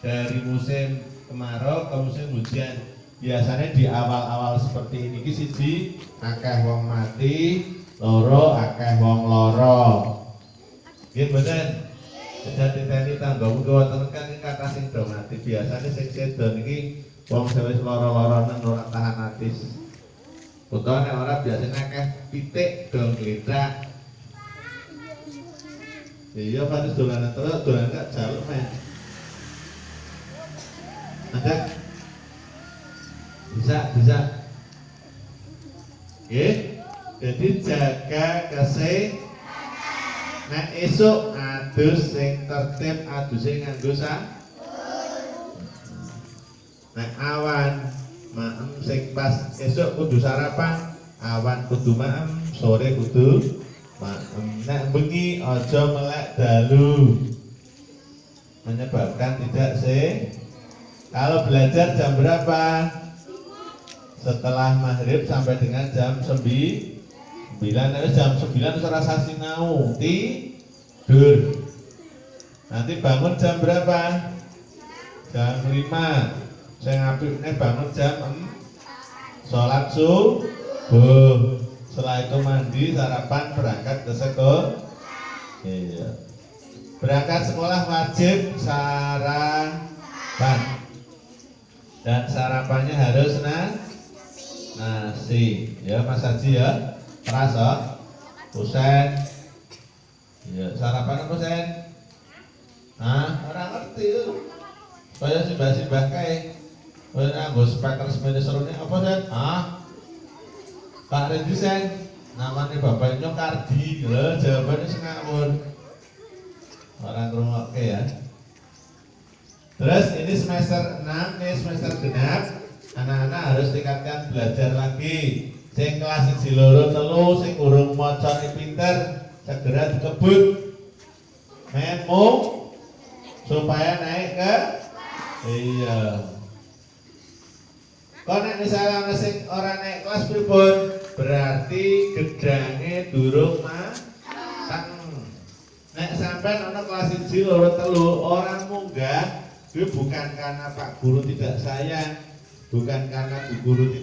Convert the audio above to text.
dari musim kemarau ke musim hujan. Biasanya di awal-awal seperti ini siji akeh wong mati, loro akeh wong loro. Nggih mboten? Jadi tadi tanggamu wonten kan iki kata sing do mati. Biasane sing sedo niki wong sing wis lara-lara nang ora tahan atis. Utawa nek ora biasane akeh pitik do ngledak. Iya pada dolanan terus, dolanan gak jaluk men. Ada? Bisa. Oke, jadi jaga kesehatan. Nah esok adus sing tertib, adus sing nganggo nah awan maem sing pas esok kudu sarapan, awan kudu maem, sore kudu nek bengi aja melek dalu menyebabkan tidak kalau belajar jam berapa? Setelah maghrib sampai dengan jam 9. Jam 9 serasa sinau tidur. Nanti bangun jam berapa? Jam 5. Saya ngapiknya bangun jam 4. Sholat subuh. Setelah itu mandi, sarapan, berangkat ke sekolah. Iya. Berangkat sekolah wajib sarapan. Dan sarapannya harus nasi. Ya Mas Haji ya. Terasa? Kusen. Ya, sarapan apa sen? Orang ngerti tuh. Kaya simbah-simbah kae. Kaya nganggo speaker semene serune apa sen? Pak Rendi sen, namanya bapaknya Kardi, lho jawabannya sing ngawur. Orang ngrungokke ya. Terus ini semester 6, ini semester genap. Anak-anak harus tingkatkan belajar lagi. Sing kelas 1 loro telu sing urung maca pinter segera dikebut. Menmu supaya naik ke iya. Kok nek misalnya sing ora naik kelas pripun? Berarti gedange durung mateng. Nek sampean ana kelas 1 loro telu orang munggah, itu bukan karena Pak Guru tidak sayang, bukan karena Bu Guru tidak